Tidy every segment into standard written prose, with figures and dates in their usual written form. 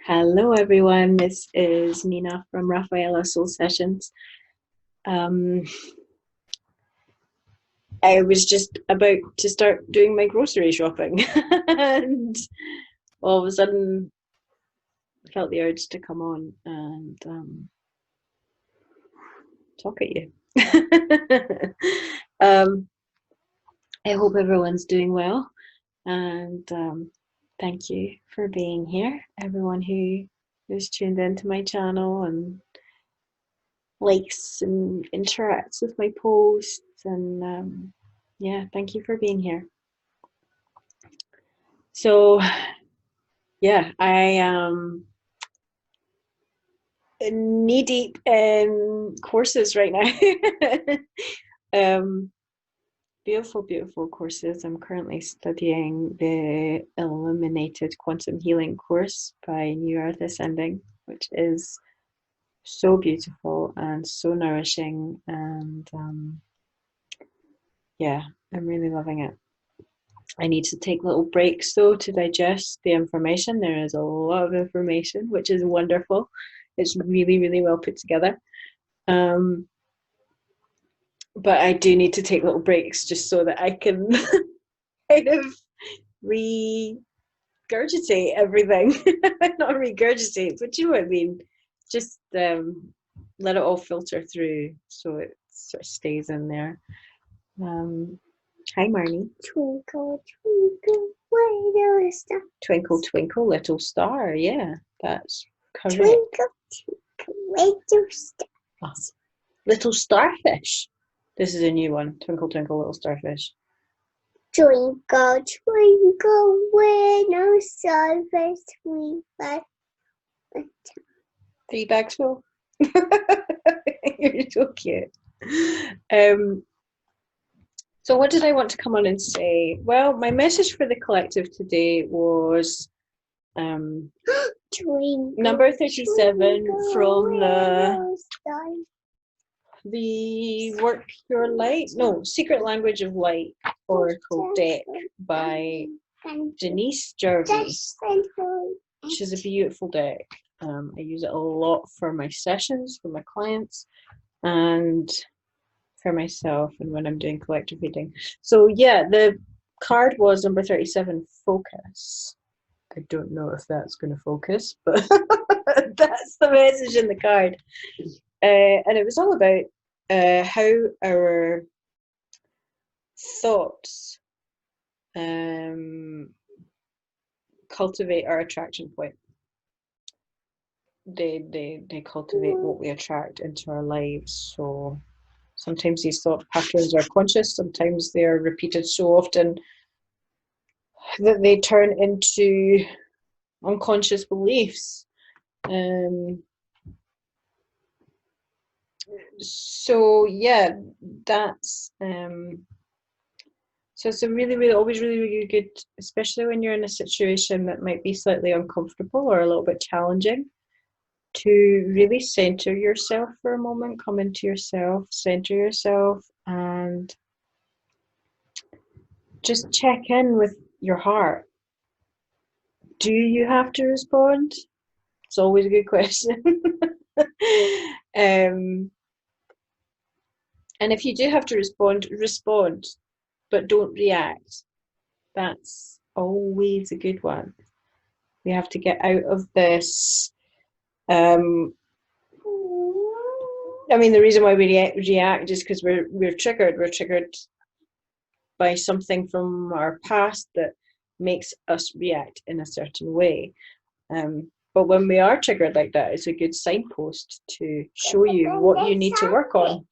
Hello, everyone. This is Nina from Rafaela Soul Sessions. I was just about to start doing my grocery shopping, and all of a sudden, I felt the urge to come on and talk at you. um, I hope everyone's doing well, and thank you for being here, everyone who's tuned into my channel and likes and interacts with my posts, and yeah, thank you for being here. So yeah, I am knee deep in courses right now. um, beautiful courses. I'm currently studying the Illuminated Quantum Healing course by New Earth Ascending, which is so beautiful and so nourishing, and yeah, I'm really loving it. I need to take little breaks though to digest the information. There is a lot of information, which is wonderful. It's really well put together. But I do need to take little breaks just so that I can kind of regurgitate everything. Not regurgitate, but you know what I mean. Just let it all filter through so it sort of stays in there. Hi, Marnie. Twinkle, twinkle, little star. Twinkle, twinkle, little star. Yeah, that's correct. Twinkle, twinkle, little star. Awesome. Little starfish. This is a new one. Twinkle, twinkle, little starfish. Twinkle, twinkle, little starfish, we fly. 3 bags full. You're so cute. So what did I want to come on and say? Well, my message for the collective today was number 37 from the Work Your Light, no, Secret Language of Light Oracle deck by Denise Jervey, which is a beautiful deck. I use it a lot for my sessions, for my clients, and for myself, and when I'm doing collective reading. So yeah, the card was number 37, focus. I don't know if that's going to focus, but that's the message in the card. And it was all about how our thoughts cultivate our attraction point. They cultivate what we attract into our lives. So sometimes these thought patterns are conscious, sometimes they are repeated so often that they turn into unconscious beliefs. So yeah, that's so it's a really always really good, especially when you're in a situation that might be slightly uncomfortable or a little bit challenging, to really center yourself for a moment, come into yourself, center yourself, and just check in with your heart. Do you have to respond? It's always a good question. And if you do have to respond, but don't react. That's always a good one. We have to get out of this. I mean, the reason why we react is because we're triggered. We're triggered by something from our past that makes us react in a certain way. But when we are triggered like that, it's a good signpost to show you what you need to work on.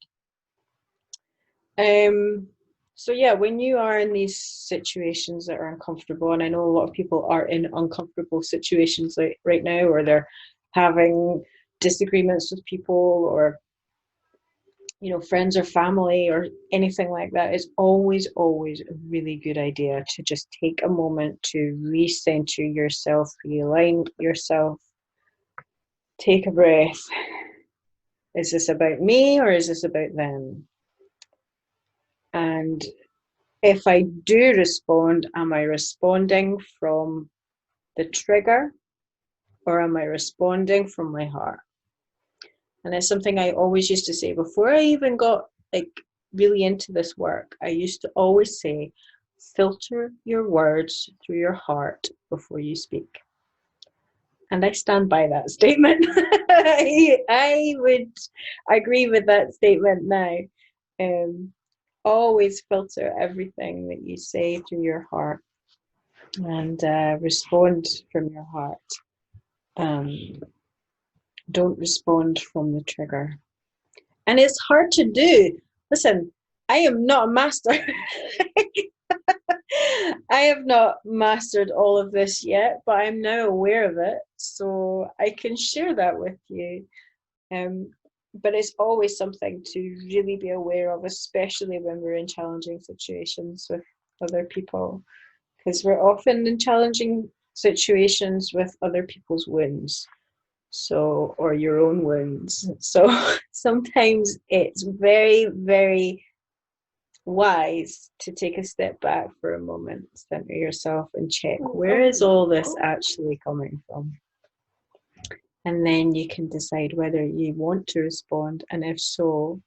So yeah, when you are in these situations that are uncomfortable, and I know a lot of people are in uncomfortable situations like right now, or they're having disagreements with people, or friends or family or anything like that, it's always a really good idea to just take a moment to recenter yourself, realign yourself, take a breath. Is this about me or is this about them? And if I do respond, am I responding from the trigger, or am I responding from my heart? And it's something I always used to say before I even got like really into this work. I used to always say, filter your words through your heart before you speak. And I stand by that statement. I would agree with that statement now. Always filter everything that you say through your heart and respond from your heart. Don't respond from the trigger. And it's hard to do. Listen, I am not a master. I have not mastered all of this yet, but I'm now aware of it, so I can share that with you. But it's always something to really be aware of, especially when we're in challenging situations with other people, because we're often in challenging situations with other people's wounds, so, or your own wounds. So sometimes it's very, very wise to take a step back for a moment, center yourself and check, where is all this actually coming from? And then you can decide whether you want to respond, and if so,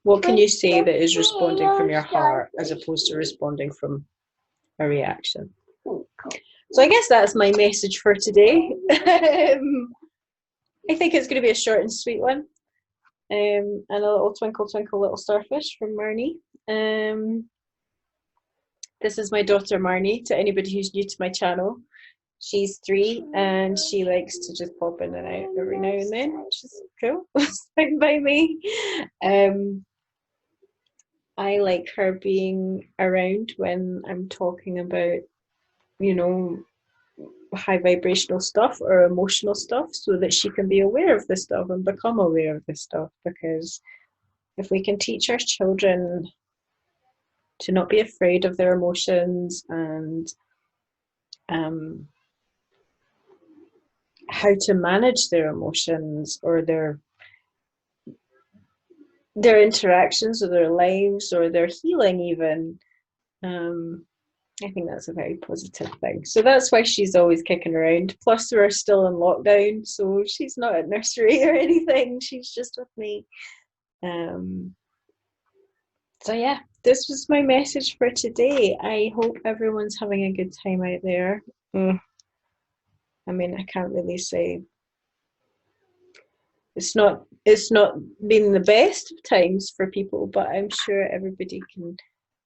what can you say that is responding from your heart as opposed to responding from a reaction? So I guess that's my message for today. I think it's going to be a short and sweet one. And a little twinkle, twinkle, little starfish from Marnie. This is my daughter Marnie, to anybody who's new to my channel. She's 3 and she likes to just pop in and out every now and then, which is cool. It's fine by me. I like her being around when I'm talking about, you know, high vibrational stuff or emotional stuff, so that she can be aware of this stuff and become aware of this stuff. Because if we can teach our children to not be afraid of their emotions and how to manage their emotions or their interactions or their lives or their healing even, I think that's a very positive thing. So that's why she's always kicking around. Plus we're still in lockdown, so she's not at nursery or anything, she's just with me. So yeah, this was my message for today. I hope everyone's having a good time out there. I mean, I can't really say it's not been the best of times for people, but I'm sure everybody can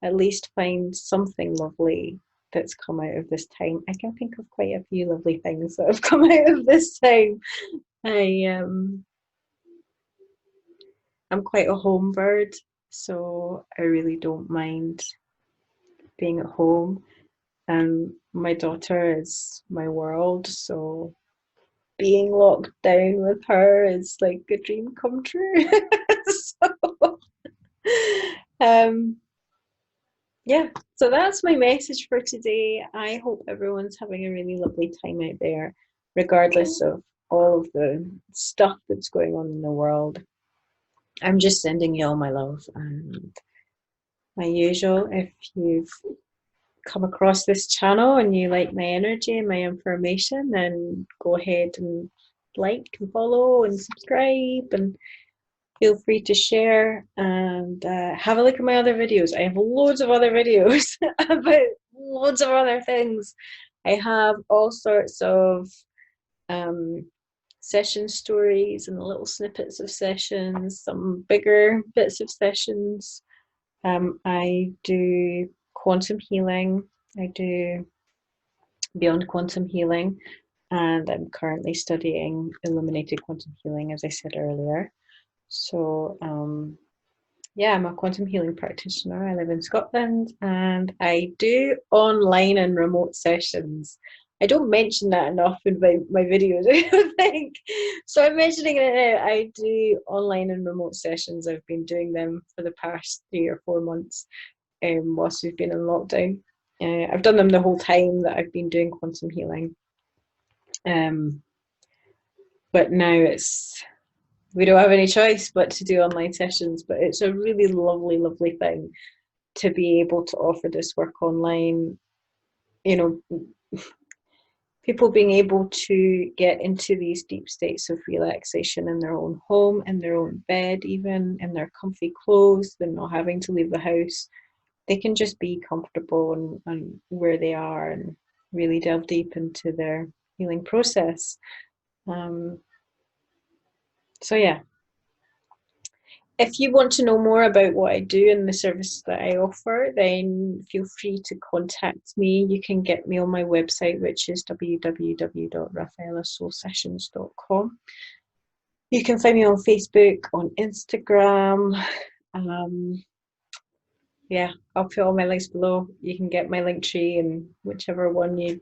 at least find something lovely that's come out of this time. I can think of quite a few lovely things that have come out of this time. I'm quite a home bird, so I really don't mind being at home. My daughter is my world, so being locked down with her is like a dream come true. So, yeah, so that's my message for today. I hope everyone's having a really lovely time out there, regardless of all of the stuff that's going on in the world. I'm just sending you all my love, and my usual, if you've come across this channel and you like my energy and my information, then go ahead and like and follow and subscribe, and feel free to share, and have a look at my other videos. I have loads of other videos about loads of other things. I have all sorts of session stories and little snippets of sessions, some bigger bits of sessions. I do quantum healing. I do beyond quantum healing, and I'm currently studying illuminated quantum healing, as I said earlier. So yeah, I'm a quantum healing practitioner. I live in Scotland, and I do online and remote sessions. I don't mention that enough in my videos, I don't think. So I'm mentioning it now. I do online and remote sessions. I've been doing them for the past 3 or 4 months whilst we've been in lockdown. I've done them the whole time that I've been doing quantum healing. But now we don't have any choice but to do online sessions, but it's a really lovely, lovely thing to be able to offer this work online. You know, people being able to get into these deep states of relaxation in their own home, in their own bed, even in their comfy clothes. They're not having to leave the house. They can just be comfortable and where they are and really delve deep into their healing process. So yeah, if you want to know more about what I do and the services that I offer, then feel free to contact me. You can get me on my website, which is www.rafaelasoulsessions.com. You can find me on Facebook, on Instagram. Yeah, I'll put all my links below. You can get my link tree, and whichever one you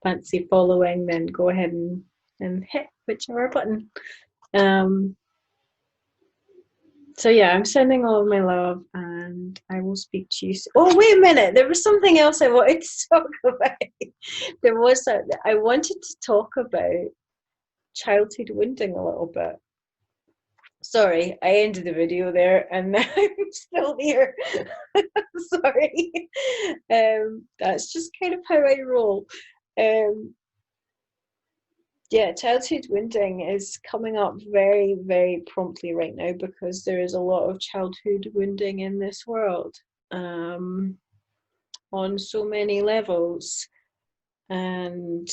fancy following, then go ahead and hit whichever button. So yeah, I'm sending all of my love, and I will speak to you soon. Oh, wait a minute. There was something else I wanted to talk about. I wanted to talk about childhood wounding a little bit. Sorry, I ended the video there, and now I'm still here. Sorry. That's just kind of how I roll. Yeah, childhood wounding is coming up very, very promptly right now because there is a lot of childhood wounding in this world, on so many levels. And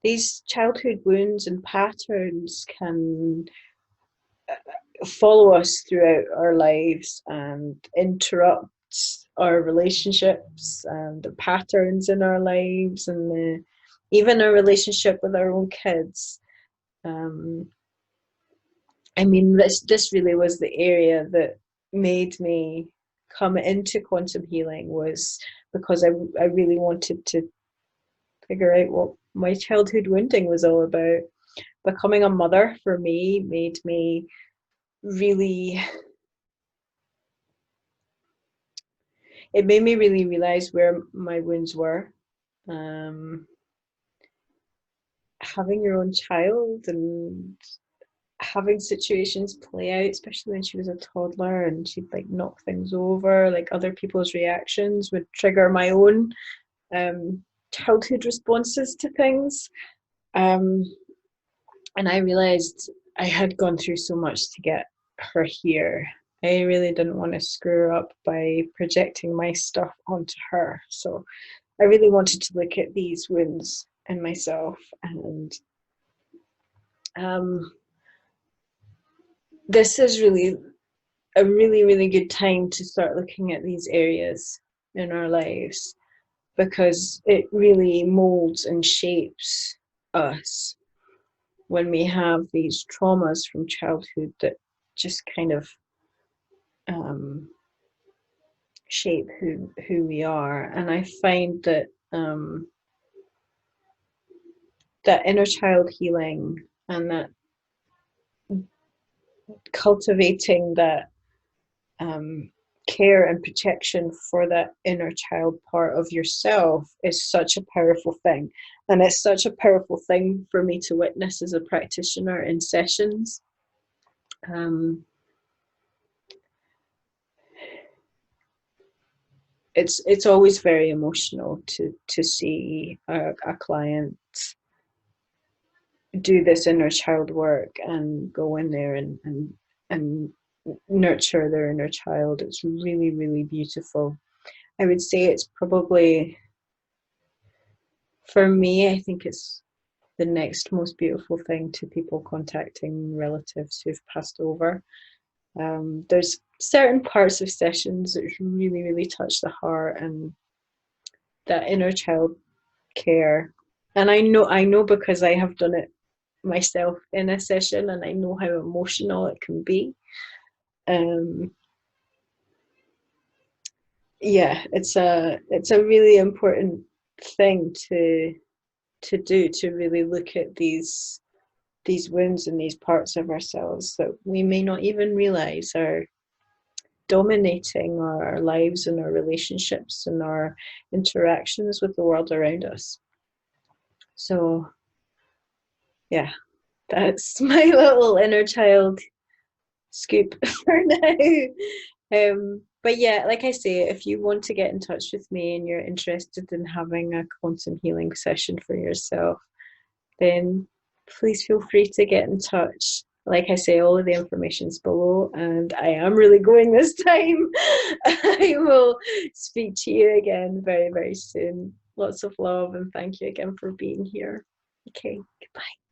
these childhood wounds and patterns can follow us throughout our lives and interrupt our relationships and the patterns in our lives and even our relationship with our own kids. I mean, this really was the area that made me come into quantum healing, was because I really wanted to figure out what my childhood wounding was all about. Becoming a mother for me made me really, it made me really realize where my wounds were. Having your own child and having situations play out, especially when she was a toddler and she'd like knock things over, like other people's reactions would trigger my own childhood responses to things. And I realized I had gone through so much to get her here. I really didn't want to screw her up by projecting my stuff onto her. So I really wanted to look at these wounds in myself, and this is really a really, really good time to start looking at these areas in our lives, because it really molds and shapes us when we have these traumas from childhood that just kind of shape who we are. And I find that that inner child healing and that cultivating that care and protection for that inner child part of yourself is such a powerful thing. And it's such a powerful thing for me to witness as a practitioner in sessions. It's always very emotional to see a client do this inner child work and go in there and nurture their inner child. It's really, really beautiful. I would say it's probably, for me, I think it's the next most beautiful thing to people contacting relatives who've passed over. There's certain parts of sessions that really, really touch the heart, and that inner child care. And I know because I have done it myself in a session, and I know how emotional it can be. Yeah, it's a really important thing to do, to really look at these wounds and these parts of ourselves that we may not even realize are dominating our lives and our relationships and our interactions with the world around us. So yeah, that's my little inner child scoop for now. But yeah, like I say, if you want to get in touch with me and you're interested in having a quantum healing session for yourself, then please feel free to get in touch. Like I say, all of the information's below, and I am really going this time. I will speak to you again very, very soon. Lots of love, and thank you again for being here. Okay, goodbye.